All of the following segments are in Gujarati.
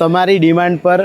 તમારી ડિમાન્ડ પર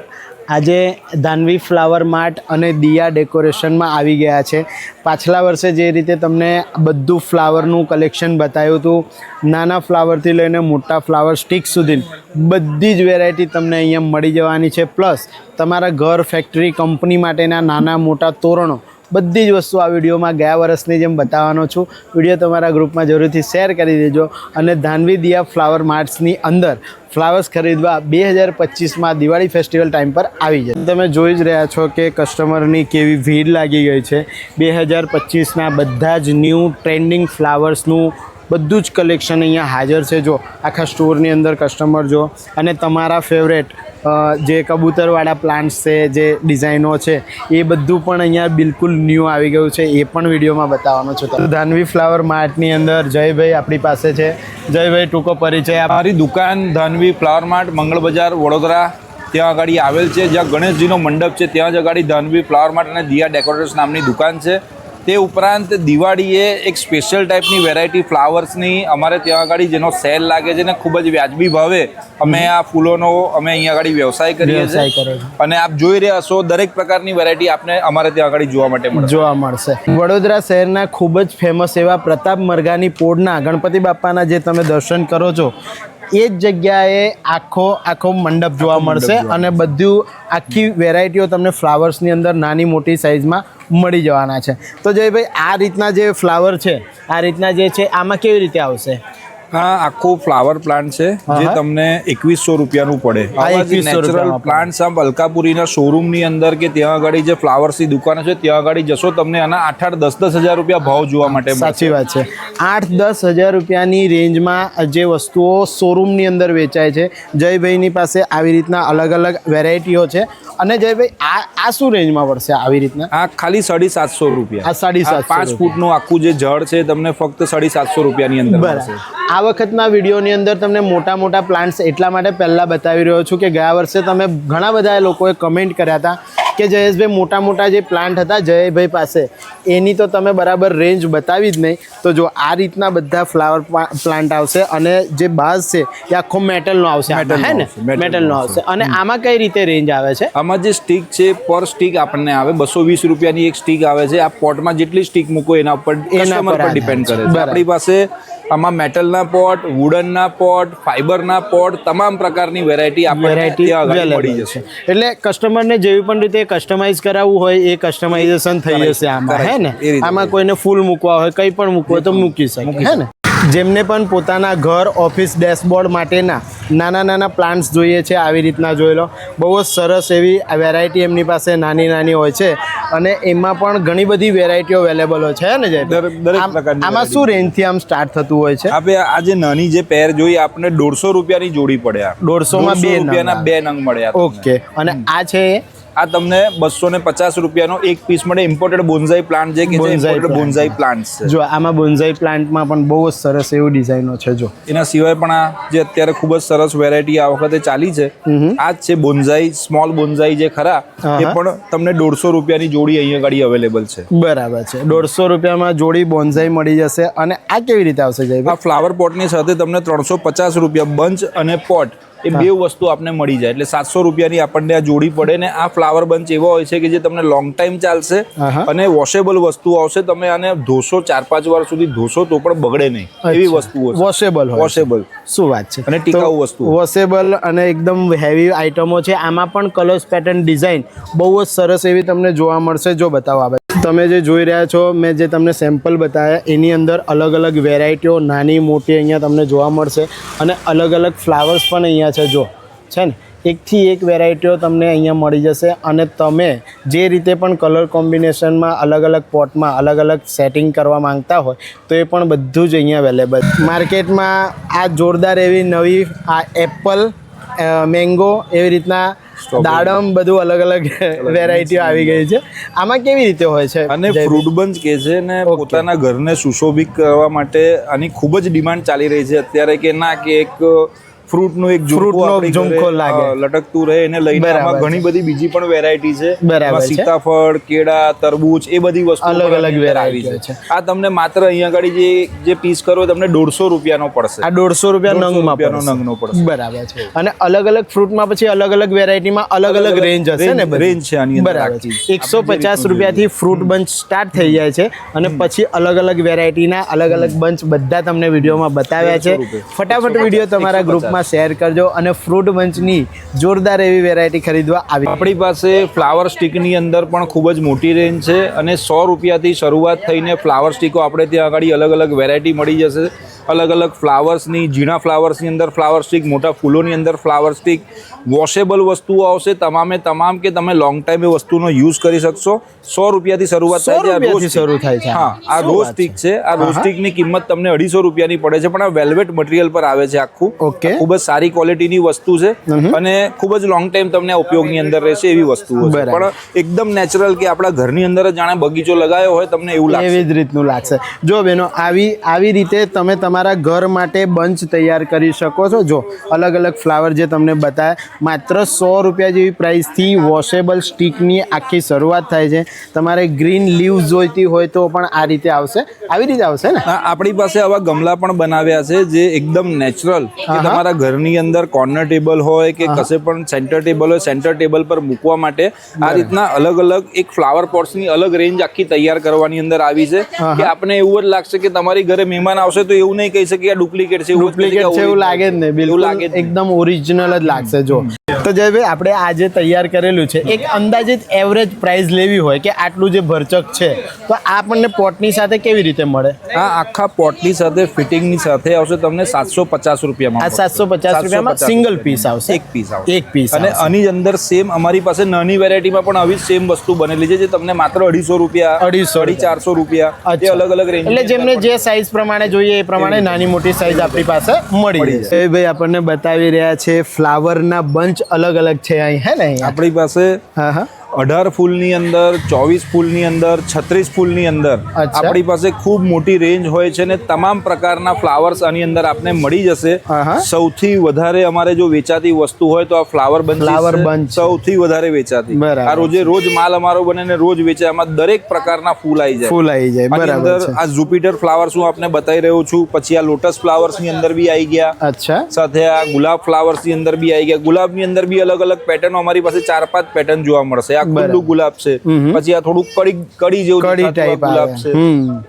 આજે ધાનવી ફ્લાવર માર્ટ અને દિયા ડેકોરેશનમાં આવી ગયા છે। પાછલા વર્ષે જે રીતે તમને બધું ફ્લાવરનું કલેક્શન બતાવ્યું હતું, નાના ફ્લાવરથી લઈને મોટા ફ્લાવર સ્ટિક સુધી બધી જ વેરાયટી તમને અહીંયા મળી જવાની છે। પ્લસ તમારા ઘર, ફેક્ટરી, કંપની માટેના નાના મોટા તોરણો બધી જ વસ્તુ આ વિડીયોમાં ગયા વર્ષની જેમ બતાવવાનો છું। વિડીયો તમારા ગ્રુપમાં જરૂરથી શેર કરી દેજો અને ધાનવી દિયા ફ્લાવર માર્ટ્સની અંદર ફ્લાવર્સ ખરીદવા 2025માં દિવાળી ફેસ્ટિવલ ટાઈમ પર આવી જાય। તમે જોઈ જ રહ્યા છો કે કસ્ટમરની કેવી ભીડ લાગી ગઈ છે। 2025ના બધા જ ન્યૂ ટ્રેન્ડિંગ ફ્લાવર્સનું બધું જ કલેક્શન અહીંયા હાજર છે। જો આખા સ્ટોરની અંદર કસ્ટમર જો અને તમારા ફેવરેટ જે કબૂતરવાળા પ્લાન્ટ્સ છે, જે ડિઝાઇનો છે, એ બધું પણ અહીંયા બિલકુલ ન્યૂ આવી ગયું છે। એ પણ વિડીયોમાં બતાવવાનો છું। તો ધાનવી ફ્લાવર માર્ટની અંદર જયભાઈ આપણી પાસે છે। જયભાઈ, ટૂંકો પરિચય। મારી દુકાન ધાનવી ફ્લાવર માર્ટ, મંગળ બજાર, વડોદરા ત્યાં આગળ આવેલ છે, જ્યાં ગણેશજીનો મંડપ છે ત્યાં જ આગળ ધાનવી ફ્લાવર માર્ટ અને દિયા ડેકોરેટર્સ નામની દુકાન છે। તે ઉપરાંત દિવાળીએ એક સ્પેશિયલ ટાઈપની વેરાયટી ફ્લાવર્સની અમારે ત્યાં આગળ જેનો સેલ લાગે છે ને ખૂબ જ વ્યાજબી ભાવે અમે આ ફૂલોનો અમે અહીંયા આગળ વ્યવસાય કરીએ છીએ। અને આપ જોઈ રહ્યા છો દરેક પ્રકારની વેરાયટી આપને અમારે ત્યાં આગળ જોવા મળશે। વડોદરા શહેરના ખૂબ જ ફેમસ એવા પ્રતાપ મરઘાની પોળના ગણપતિ બાપાના જે તમે દર્શન કરો છો એ જ જગ્યાએ આખો મંડપ જોવા મળશે અને બધું આખી વેરાયટીઓ તમને ફ્લાવર્સની અંદર નાની મોટી સાઇઝમાં મળી જવાના છે। તો જયભાઈ, આ રીતના જે ફ્લાવર છે, આ રીતના જે છે, આમાં કેવી રીતે આવશે? હા, આખો ફ્લાવર પ્લાન્ટ છે જે તમને 2100 રૂપિયાનું પડે। નેચરલ પ્લાન્ટ્સ આમ અલકાપુરીના શોરૂમની અંદર કે ત્યાં આગળ જે ફ્લાવર્સની દુકાન છે ત્યાં આગળ જશો તમને આના 8-10 હજાર રૂપિયા ભાવ જોવા માટે મળશે। સાચી વાત છે। 8-10 હજાર રૂપિયાની રેન્જમાં જે વસ્તુઓ શોરૂમની અંદર વેચાય છે। જયભાઈની પાસે આવી રીતના અલગ અલગ વેરાયટીઓ છે। અને જયભાઈ, આ શું રેન્જમાં પડશે આવી રીતના? આ ખાલી 750 રૂપિયા। આ 750 5 ફૂટનું આખું જે જળ છે તમને ફક્ત 750 રૂપિયાની અંદર મળશે। આ વખતના વિડીયોની અંદર તમને મોટા પ્લાન્ટ્સ એટલા માટે પહેલાં બતાવી રહ્યો છું કે ગયા વર્ષે તમે ઘણા બધા લોકોએ કમેન્ટ કર્યા હતા કે જયેશભાઈ મોટા જે પ્લાન્ટ હતા જયભાઈ પાસે એની તો તમે બરાબર રેન્જ બતાવી જ નહીં। તો જો આ રીતના બધા ફ્લાવર પ્લાન્ટ આવશે અને જે બાઝ છે એ આખો મેટલનો આવશે, હે ને? મેટલનો આવશે। અને આમાં કઈ રીતે રેન્જ આવે છે? આમાં જે સ્ટીક છે પર સ્ટીક આપણને આવે 220 રૂપિયાની એક સ્ટીક આવે છે। આ પોટમાં જેટલી સ્ટીક મૂકો એના ઉપર કસ્ટમર પર ડિપેન્ડ કરે છે। આપણી પાસે આમાં મેટલના પોટ, વુડનના પોટ, ફાઈબરના પોટ, તમામ પ્રકારની વેરાયટી આપણને મળી જશે। એટલે કસ્ટમરને જેવી પણ રીતે કસ્ટમાઇઝ કરાવવું હોય એ કસ્ટમાઇઝેશન થઈ જશે આમાં, હે ને? આમાં કોઈને ફૂલ મૂકવા હોય, કંઈ પણ મૂકવું હોય તો મૂકી શકે, હે ને? જેમને પણ પોતાના ઘર, ઓફિસ, ડેશબોર્ડ માટેના નાના પ્લાન્ટ્સ જોઈએ છે આવી રીતના જોઈ લો। બહુ જ સરસ એવી વેરાયટી એમની પાસે નાની હોય છે અને એમાં પણ ઘણી બધી વેરાયટીઓ અવેલેબલ હોય છે, ને? આમાં શું રેન્જથી આમ સ્ટાર્ટ થતું હોય છે? આપણે આ જે નાની જે પેર જોઈએ આપણે 150 રૂપિયાની જોડી પડે। 150માં 2 રૂપિયાના 2 નંગ મળે। ઓકે। અને આ છે આ તમને 250 રૂપિયાનો એક પીસ મળે। ઇમ્પોર્ટેડ બોન્ઝાઈ પ્લાન્ટ છે કે જે ઇમ્પોર્ટેડ બોન્ઝાઈ પ્લાન્ટ છે। જો આમાં બોન્ઝાઈ પ્લાન્ટમાં પણ બહુ જ સરસ એવી ડિઝાઇનો છે। જો એના સિવાય પણ આ જે અત્યારે ખૂબ જ સરસ વેરાયટી આ વખતે ચાલી છે આ જ છે બોન્ઝાઈ, સ્મોલ બોન્ઝાઈ જે ખરા એ પણ તમને 150 રૂપિયાની જોડી અહીંયા ગાડી અવેલેબલ છે। બરાબર છે। 150 રૂપિયામાં જોડી બોન્ઝાઈ મળી જશે। અને આ કેવી રીતે આવશે જય? આ ફ્લાવર પોટની સાથે તમને 350 રૂપિયા બંચ અને પોટ એ બે વસ્તુ આપને મળી જાય એટલે 700 રૂપિયાની આપણને આ જોડી પડે। ને આ ફ્લાવર બંચ એવો હોય છે કે જે તમને લોંગ ટાઈમ ચાલશે અને વોશેબલ વસ્તુ આવશે। તમે આને ધોશો 4-5 વાર સુધી ધોશો તો પણ બગડે નહીં એવી વસ્તુઓ છે। વોશેબલ શું વાત છે? અને ટીકાઉ વસ્તુ, વોશેબલ અને એકદમ હેવી આઇટમો છે। આમાં પણ કલર્સ, પેટર્ન, ડિઝાઇન બહુ જ સરસ એવી તમને જોવા મળશે। જો બતાવો આવે તમે જે જોઈ રહ્યા છો, મેં જે તમને સેમ્પલ બતાવ્યા એની અંદર અલગ અલગ વેરાયટીઓ નાની મોટી અહીંયા તમને જોવા મળશે અને અલગ અલગ ફ્લાવર્સ પણ અહીંયા છે। જો છે ને, એકથી એક વેરાયટીઓ તમને અહીંયા મળી જશે અને તમે જે રીતે પણ કલર કોમ્બિનેશનમાં અલગ અલગ પોટમાં અલગ અલગ સેટિંગ કરવા માંગતા હોય તો એ પણ બધું જ અહીંયા અવેલેબલ। માર્કેટમાં આ જોરદાર એવી નવી આ એપલ, મેંગો એવી રીતના દાડમ બધું અલગ અલગ વેરાયટીઓ આવી ગઈ છે। આમાં કેવી રીતે હોય છે? અને ફ્રૂટ બંચ કે છે ને પોતાના ઘરને સુશોભિત કરવા માટે આની ખૂબ જ ડિમાન્ડ ચાલી રહી છે અત્યારે કે ના કે એક ફ્રૂટનું એક ફ્રૂટનો ઝુમખો લાગે. લટકતું રહે એને લઈને બરાબર આમાં છે. ઘણી બધી બીજી પણ વેરાયટી છે. બરાબર એમાં છે. સીતાફળ, કેળા, તરબૂચ એ બધી વસ્તુ અલગ અલગ આવી વેરાયટીઓ છે. છે. આ તમને માત્ર અહીંયા આગળ જે પીસ કરો તમને 150 રૂપિયાનો પડશે. આ 150 રૂપિયા 150 નંગમાં રૂપિયાનો પડશે. નંગનો પડશે. બરાબર છે. અને અલગ અલગ ફ્રૂટમાં પછી અલગ અલગ વેરાયટીમાં અલગ અલગ રેન્જ હશે ને બધી? રેન્જ છે આની અંદર બરાબર આખી. છે. 150 રૂપિયાથી ફ્રૂટ બંચ સ્ટાર્ટ થઈ જાય છે અને પછી અલગ અલગ વેરાયટીના અલગ અલગ બંચ બધા તમને વિડીયોમાં બતાવ્યા છે. 150 રૂપિયા. ફટાફટ વિડીયો તમારા 150. ગ્રુપમાં શેર કરજો અને ફ્રૂટ બંચની જોરદાર એવી વેરાયટી ખરીદવા આવી. આપણી પાસે ફ્લાવર સ્ટિકની અંદર પણ ખૂબ જ મોટી રેન્જ છે અને 100 રૂપિયાથી શરૂઆત થઈને ફ્લાવર સ્ટિકો આપણે ત્યાં આગળ અલગ અલગ વેરાયટી મળી જશે. અલગ અલગ ફ્લાવર્સની, ઝીણા ફ્લાવર્સની અંદર ફ્લાવર સ્ટિક, મોટા ફૂલોની અંદર ફ્લાવર સ્ટિક, વોશેબલ વસ્તુઓ આવશે તમામે તમામ કે તમે લોંગ ટાઈમ એ વસ્તુનો યુઝ કરી શકશો. 100 રૂપિયાથી શરૂઆત 100 થાય છે. આ રોઝ રૂપિયાથી શરૂ થાય છે. હા, આ શું રોઝ વાત સ્ટિક છે. આ રોઝ સ્ટિકની કિંમત તમને 250 રૂપિયાની પડે છે, પણ આ વેલ્વેટ મટીરિયલ પર આવે છે આખું. ઓકે. ખૂબ જ સારી ક્વોલિટીની વસ્તુ છે અને ખૂબ જ લોંગ ટાઈમ તમને આ ઉપયોગની અંદર રહેશે એવી વસ્તુઓ છે. બરાબર. પણ એકદમ નેચરલ કે આપણા ઘરની અંદર જ જાણે બગીચો લગાવ્યો હોય તમને એવું લાગશે. એવી જ રીતનું લાગશે. જો બેનો આવી રીતે તમે તમારા ઘર માટે બંચ તૈયાર કરી શકો છો. જો અલગ અલગ ફ્લાવર જે તમને બતાવ્યા, માત્ર 100 રૂપિયા જેવી પ્રાઇસથી વોશેબલ સ્ટિકની આખી શરૂઆત થાય છે. તમારે ગ્રીન લીવ્સ જોઈતી હોય તો પણ આ રીતે આવશે. આવી રીતે આવશે ને? આપણી પાસે આવા ગમલા પણ બનાવ્યા છે જે એકદમ નેચરલ કે તમારા ઘરની અંદર કોર્નર ટેબલ હોય કે કશે પણ સેન્ટર ટેબલ હોય, સેન્ટર ટેબલ પર મૂકવા માટે આ રીતના અલગ અલગ એક ફ્લાવર પોટ્સની અલગ રેન્જ આખી તૈયાર કરવાની અંદર આવી છે કે આપણે એવું જ લાગશે કે તમારી ઘરે મહેમાન આવશે તો એવું નહીં કહી શકે આ ડુપ્લિકેટ છે. ડુપ્લિકેટ છે એવું લાગે જ નહીં. બિલકુલ લાગે જ નહીં. એકદમ ઓરિજિનલ જ લાગશે. જો તો જયભાઈ આપણે આજે તૈયાર કરેલું છે, એક અંદાજિત એવરેજ પ્રાઇસ લેવી હોય કે આટલું જે ભરચક છે તો આ આપણને પોટની સાથે કેવી રીતે મળે? આ આખા પોટની સાથે ફિટિંગની સાથે આવશે તમને 750 રૂપિયામાં. આ 750 રૂપિયામાં સિંગલ પીસ આવશે. એક પીસ આવશે. એક પીસ અને આની અંદર સેમ અમારી પાસે નાની વેરાયટીમાં પણ આવી સેમ વસ્તુ બનેલી છે જે તમને માત્ર 250 રૂપિયા, 400 રૂપિયા એ અલગ અલગ રેન્જ. એટલે જેમને જે સાઈઝ પ્રમાણે જોઈએ એ પ્રમાણે નાની મોટી સાઈઝ આપણી પાસે મળી જશે. એ ભાઈ આપણને બતાવી રહ્યા છે ફ્લાવરના બંચ અલગ અલગ છે અહીં, હે ને? અહીંયા આપણી પાસે હા હા 18 ફૂલની અંદર, 24 ફૂલની અંદર, 36 ફૂલની અંદર અચ્છા. આપણી પાસે ખૂબ મોટી રેન્જ હોય છે ને તમામ પ્રકારના ફ્લાવર્સ આની અંદર આપને મળી જશે. હા. સૌથી વધારે અમારે જો વેચાતી વસ્તુ હોય તો આ ફ્લાવર Flower બંચ bunch. સૌથી વધારે વેચાતી. બરાબર. આ રોજે રોજ માલ અમારો બને ને રોજ વેચાય. આમાં દરેક પ્રકારના ફૂલ આવી જાય. ફૂલ આવી જાય. આની બરાબર અંદર છે. આ જુપિટર ફ્લાવર્સ હું આપને બતાવી રહ્યો છું. પછી આ લોટસ ફ્લાવર્સ ની અંદર બી આવી ગયા. અચ્છા. સાથે આ ગુલાબ ફ્લાવર્સ ની અંદર બી આવી ગયા. ગુલાબ ની અંદર બી અલગ અલગ પેટર્ન અમારી પાસે 4-5 પેટર્ન જોવા મળશે. આ ખુલ્લું ગુલાબ છે. પછી આ થોડુંક કડી જેવું કડી દેખાતું આ ટાઈપ ગુલાબ આવે. છે.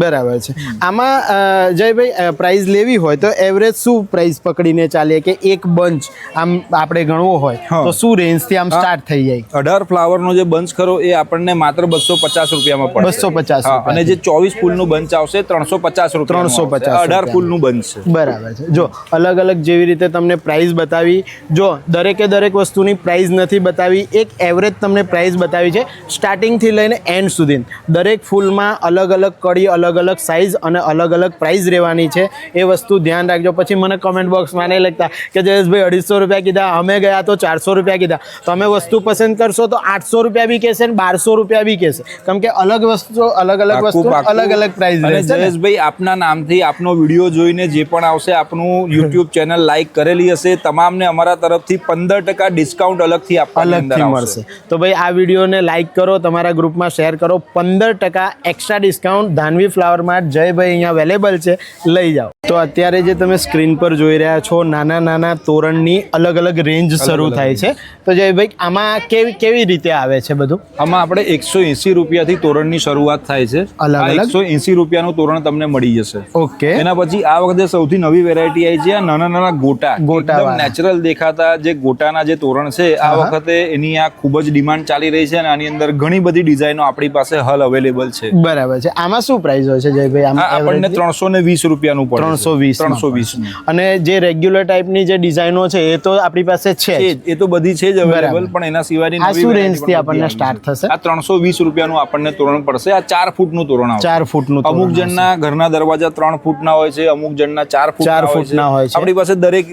બરાબર છે. આમાં જયભાઈ પ્રાઇસ લેવી હોય તો એવરેજ શું પ્રાઇસ પકડીને ચાલીએ કે એક બંચ આમ આપણે ગણવો હોય તો શું રેન્જથી આમ સ્ટાર્ટ થઈ જાય? 18 ફ્લાવરનો જે બંચ ખરો એ આપણને માત્ર 250 રૂપિયામાં પડે. 250 હા, અને જે 24 ફૂલનું બંચ આવશે 350 રૂપિયા. 350 18 ફૂલનું બંચ છે. બરાબર છે. જો અલગ અલગ જેવી રીતે તમને પ્રાઇસ બતાવી, જો દરેકે દરેક વસ્તુની પ્રાઇસ નથી બતાવી, એક એવરેજ તમને પ્રાઇસ બતાવી છે સ્ટાર્ટિંગથી લઈને એન્ડ સુધી. દરેક ફૂલમાં અલગ અલગ કડી, અલગ અલગ સાઇઝ અને અલગ અલગ પ્રાઇસ રહેવાની છે. એ વસ્તુ ધ્યાન રાખજો. પછી મને કમેન્ટ બોક્સમાં નહીં લખતા કે જયેશભાઈ 250 રૂપિયા કીધા, અમે ગયા તો 400 રૂપિયા કીધા. તમે વસ્તુ પસંદ કરશો તો 800 રૂપિયા બી કહેશે ને 1200 રૂપિયા બી કહેશે, કેમ કે અલગ વસ્તુ અલગ અલગ પ્રાઇસ અને રહેશે. જયેશભાઈ આપના નામથી આપનો વિડીયો જોઈને જે પણ આવશે આપનું યુટ્યુબ ચેનલ લાઈક કરેલી હશે તમામને અમારા તરફથી 15% ડિસ્કાઉન્ટ અલગથી આપવાની અંદર અલગથી આવશે. મળશે. તો ભાઈ આ વિડીયોને લાઈક કરો, તમારા ગ્રુપમાં શેર કરો. 15% extra discount Dhanvi flower mart Jaybhai અહીંયા અવેલેબલ છે, લઈ જાઓ. તો અત્યારે જે તમે સ્ક્રીન પર જોઈ રહ્યા છો નાના નાના તોરણની અલગ અલગ રેન્જ શરૂ થાય છે. તો જયભાઈ આમાં કેવી રીતે આવે છે બધું? આમાં આપણે 180 રૂપિયાથી તોરણની શરૂઆત થાય છે. અલગ આ અલગ? 180 રૂપિયાનું તોરણ તમને મળી જશે. ઓકે. એના પછી આ વખતે સૌથી નવી વેરાયટી આવી છે આ નાના નાના ગોટા. એકદમ નેચરલ દેખાતા જે ગોટાના જે તોરણ છે આ વખતે એની આ ખૂબ જ ડિમાન્ડ ચાલી રહી છે અને આની અંદર ઘણી બધી ડિઝાઇનો આપણી પાસે હાલ અવેલેબલ છે. બરાબર છે. આમાં શું પ્રાઇસ હોય છે જયભાઈ? આમાં આપણને 320 રૂપિયાનું પડે. 320. અને જે રેગ્યુલર ટાઈપની જે ડિઝાઇનો છે એ તો આપણી પાસે છે જ. એ તો બધી છે જ અવેલેબલ, પણ એના સિવાયની આ શું રેન્જથી આપણને સ્ટાર્ટ થશે? આ 320 રૂપિયાનું આપણને તોરણ પડશે. આ 4 ફૂટનું તોરણ આવશે. 4 ફૂટનું. અમુક જણના ઘરના દરવાજા 3 ફૂટના હોય છે, અમુક જણના 4 ફૂટના હોય છે. આપણી પાસે દરેક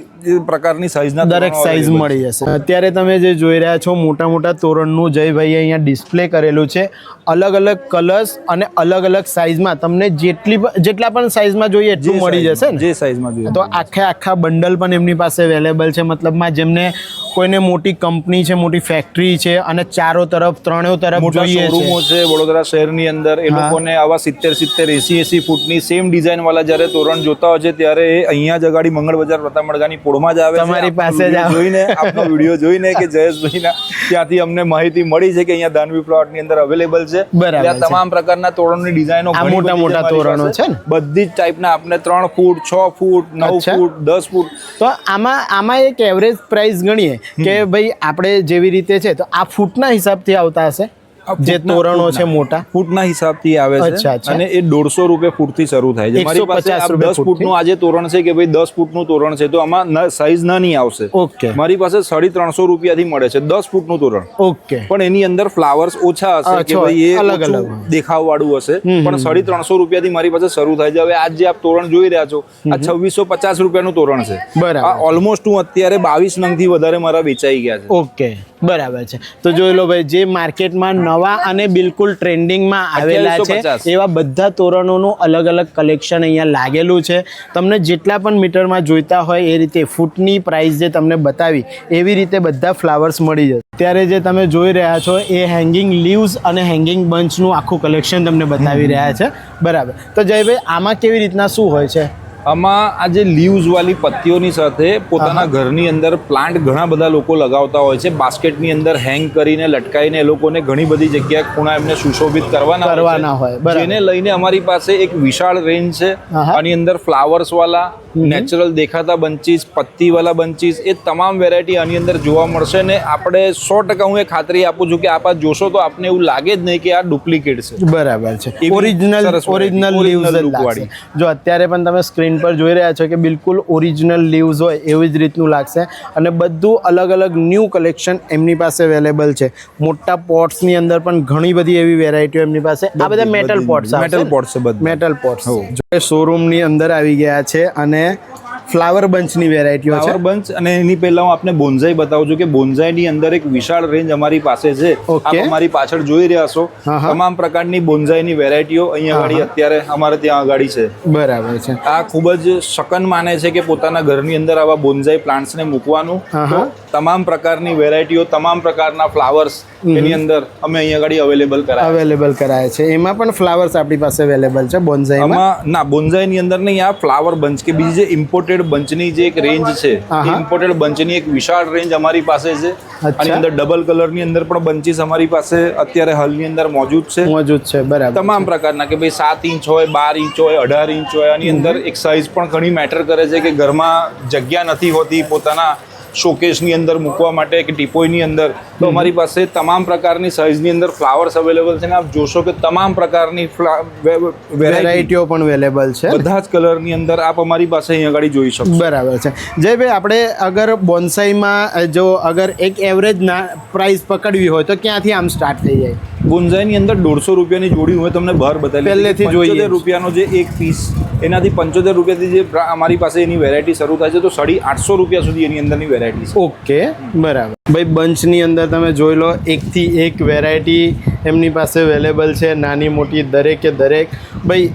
પ્રકારની સાઈઝના દરેક સાઈઝ મળી જશે. અત્યારે તમે જે જોઈ રહ્યા છો મોટા મોટા તોરણનું જયભાઈ અહીંયા ડિસ્પ્લે કરેલું છે. અલગ અલગ કલર્સ અને અલગ અલગ સાઈઝમાં તમને જેટલા પણ સાઇઝમાં જોઈએ એટલું મળી જશે ને? જે સાઇઝમાં જોઈએ. તો આખા બંડલ પણ એમની પાસે અવેલેબલ છે, મતલબમાં જેમને કોઈને મોટી કંપની છે, મોટી ફેક્ટરી છે અને ત્રણેય તરફ મોટા જોઈએ શોરૂમો છે વડોદરા શહેરની અંદર, એ લોકોને આવા 70 80 ફૂટની સેમ ડિઝાઇન વાળા જ્યારે તોરણ જોતા હોય છે ત્યારે એ અહીંયા જ અગાડી મંગળ બજાર પ્રતાપમઢગાની પોળમાં જ આવે છે. તમારી પાસે જ જોઈને આપનો વિડીયો જોઈને કે જયેશભાઈના ત્યાંથી અમને માહિતી મળી છે કે અહીંયા દાનવી પ્લોટની અંદર અવેલેબલ છે. બરાબર ત્યાં તમામ પ્રકારના તોરણની ડિઝાઇનો મોટા તોરણો છે ને, બધી જ ટાઈપના આપણે 3 ફૂટ 6 ફૂટ 9 ફૂટ 10 ફૂટ. તો આમાં એક એવરેજ પ્રાઇસ ગણીએ કે ભાઈ આપણે જેવી રીતે છે તો આ ફૂટના હિસાબથી આવતા હશે જે તોરણો છે મોટા? ફૂટના હિસાબથી આવે છે અને એ 150 રૂપિયા ફૂટથી શરૂ થાય છે. મારી પાસે 10 ફૂટનું આજે તોરણ છે કે ભાઈ 10 ફૂટનું તોરણ છે તો આમાં સાઈઝ નાની આવશે. ઓકે. મારી પાસે 350 રૂપિયાથી મળે છે 10 ફૂટનું તોરણ. ઓકે. પણ એની અંદર ફ્લાવર્સ ઓછા હશે કે ભાઈ એ અલગ દેખાવ વાળું હશે, પણ 350 રૂપિયાથી મારી પાસે શરૂ થાય છે. હવે આજ જે આપ તોરણ જોઈ રહ્યા છો આ 2650 રૂપિયાનું તોરણ છે. બરાબર. ઓલમોસ્ટ હું અત્યારે 22 નંગથી વધારે મારા વેચાઈ ગયા છે. ઓકે, બરાબર છે. તો જોઈ લો ભાઈ, જે માર્કેટમાં નવા અને બિલકુલ ટ્રેન્ડિંગમાં આવેલા છે એવા બધા તોરણોનું અલગ અલગ કલેક્શન અહીંયા લાગેલું છે. તમને જેટલા પણ મીટરમાં જોઈતા હોય એ રીતે ફૂટની પ્રાઇસ જે તમને બતાવી એવી રીતે બધા ફ્લાવર્સ મળી જશે. ત્યારે જે તમે જોઈ રહ્યા છો એ હેંગિંગ લીવ્સ અને હેંગિંગ બંચનું આખું કલેક્શન તમને બતાવી રહ્યા છે. બરાબર. તો જયભાઈ, આમાં કેવી રીતના શું હોય છે? આમાં આ જે લીવ્સ વાળી પત્તીઓની સાથે પોતાના ઘરની અંદર પ્લાન્ટ ઘણા બધા લોકો લગાવતા હોય છે. બાસ્કેટની અંદર હેંગ કરીને લટકાઈને એ લોકોને ઘણી બધી જગ્યાએ ખૂણા એમને સુશોભિત કરવાના હોય, જેને લઈને અમારી પાસે એક વિશાળ રેન્જ છે. આની અંદર ફ્લાવર્સ વાળા, નેચરલ દેખાતા બંચીસ, પત્તી વાળા બંચીસ, એ તમામ વેરાયટી આની અંદર જોવા મળશે. ને આપણે 100% હું એ ખાતરી આપું છું કે આપ આ જોશો તો આપને એવું લાગે જ નહીં કે આ ડુપ્લિકેટ છે. બરાબર છે. ઓરિજિનલ લીવ્સ જ લાગશે. જો અત્યારે પણ તમે સ્ક્રીન પર જોઈ રહ્યા છો કે બિલકુલ ઓરિજિનલ લીવ્સ હોય એવી જ રીતનું લાગશે અને બધું અલગ અલગ ન્યૂ કલેક્શન એમની પાસે અવેલેબલ છે. મોટા પોટ્સની અંદર પણ ઘણી બધી એવી વેરાયટીઓ એમની પાસે. આ બધા મેટલ પોટ્સ છે. મેટલ પોટ્સ શોરૂમની અંદર આવી ગયા છે અને ફ્લાવર બંચની વેરાયટીઓ છે. ફ્લાવર બંચ અને એની પહેલા હું આપને બોન્ઝાઈ બતાવું છું કે બોન્ઝાઈની અંદર એક વિશાળ રેન્જ અમારી પાસે છે. આપ અમારી પાછળ જોઈ રહ્યા છો તમામ પ્રકારની બોન્ઝાઈની વેરાયટીઓ અહીંયા આગળ અત્યારે અમારે ત્યાં આગળ છે. બરાબર છે. આ ખૂબ જ શકન માને છે કે પોતાના ઘરની અંદર આવા બોન્ઝાઈ પ્લાન્ટ્સને મૂકવાનું. તો તમામ પ્રકારની વેરાયટીઓ, તમામ પ્રકારના ફ્લાવર્સ એની અંદર અમે અહીંયા આગળ અવેલેબલ કરાય છે. એમાં પણ ફ્લાવર્સ આપણી પાસે અવેલેબલ છે બોન્ઝાઈમાં? ના, બોન્ઝાઈની અંદર નહીં. આ ફ્લાવર બંચ કે બીજી જે ઇમ્પોર્ટેડ બંચની જે એક રેન્જ છે, ઇમ્પોર્ટેડ બંચની એક વિશાળ રેન્જ અમારી પાસે છે. આની અંદર ડબલ કલરની અંદર પણ બંચીસ અમારી પાસે અત્યારે હાલની અંદર મોજૂદ છે. બરાબર. તમામ પ્રકારના કે ભાઈ 7 ઇંચ હોય, 12 ઇંચ હોય, 18 ઇંચ હોય. આની અંદર એક સાઇઝ પણ ઘણી મેટર કરે છે કે ઘરમાં જગ્યા નથી હોતી પોતાના શોકેસની અંદર મૂકવા માટે કે ટીપોઈની અંદર, તો અમારી પાસે તમામ પ્રકારની સાઇઝની અંદર ફ્લાવર્સ અવેલેબલ છે. આપ જોશો કે તમામ પ્રકારની વેરાયટીઓ પણ અવેલેબલ છે. બધા જ કલરની અંદર આપ અમારી પાસે અહીં આગળ જોઈ શકો. બરાબર છે. જયભાઈ, આપણે અગર બોન્સાઈમાં જો અગર એક એવરેજ ના પ્રાઇસ પકડવી હોય તો ક્યાંથી આમ સ્ટાર્ટ થઈ જાય? બોન્ઝાઈની અંદર 150 રૂપિયાની જોડી હું તમને બહાર બતાવી પહેલેથી જોઈએ. 75 રૂપિયાનો જે એક પીસ, એનાથી 75 રૂપિયાથી જે અમારી પાસે એની વેરાયટી શરૂ થાય છે તો 850 રૂપિયા સુધી એની અંદરની વેરાયટી છે. ઓકે, બરાબર. ભાઈ, બંચની અંદર તમે જોઈ લો, એકથી એક વેરાયટી એમની પાસે અવેલેબલ છે, નાની મોટી દરેકે દરેક. ભાઈ,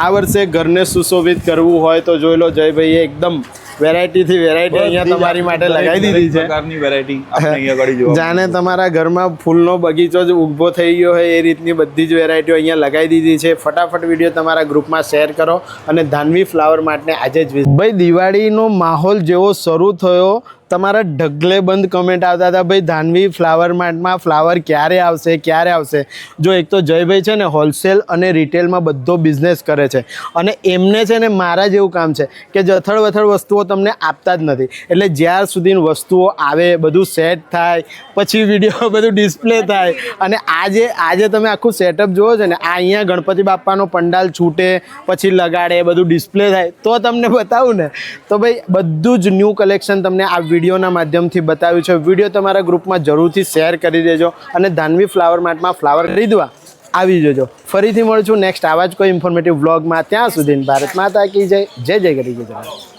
આ વર્ષે ઘરને સુશોભિત કરવું હોય તો જોઈ લો, જયભાઈએ એકદમ વેરાયટીથી વેરાયટી અહીંયા તમારી માટે લગાવી દીધી છે. પ્રકારની વેરાયટી આપણે અહીંયા આગળ જોવા જાણે તમારા ઘરમાં ફૂલનો બગીચો જ ઊભો થઈ ગયો હોય એ રીતની બધી જ વેરાયટીઓ અહીંયા લગાવી દીધી છે. ફટાફટ વિડીયો તમારા ગ્રુપમાં શેર કરો અને ધાનવી ફ્લાવર માર્ટને આજે જ ભાઈ, દિવાળીનો માહોલ જેવો શરૂ થયો, તમારા ઢગલે બંધ કમેન્ટ આવતા હતા, ભાઈ ધાનવી ફ્લાવર માર્ટમાં ફ્લાવર ક્યારે આવશે. જો એક તો જયભાઈ છે ને હોલસેલ અને રિટેલમાં બધો બિઝનેસ કરે છે અને એમને છે ને મારા જેવું કામ છે કે જથળ વથળ વસ્તુઓ તમને આપતા જ નથી. એટલે જ્યાર સુધી વસ્તુઓ આવે, બધું સેટ થાય, પછી વિડીયો બધું ડિસ્પ્લે થાય અને આજે તમે આખું સેટઅપ જુઓ છો ને, આ અહીંયા ગણપતિ બાપાનો પંડાલ છૂટે પછી લગાડે, બધું ડિસ્પ્લે થાય તો તમને બતાવું ને. તો ભાઈ, બધું જ ન્યૂ કલેક્શન તમને આ વિડીયોના માધ્યમથી બતાવ્યું છે. વિડીયો તમારા ગ્રુપમાં જરૂરથી શેર કરી દેજો અને ધાનવી ફ્લાવર માર્ટમાં ફ્લાવર ખરીદવા આવી જજો. ફરીથી મળશું નેક્સ્ટ આવા જ કોઈ ઇન્ફોર્મેટિવ વ્લોગમાં. ત્યાં સુધી ભારત માતા કી જય. જય જય ગરી ગુજરાત.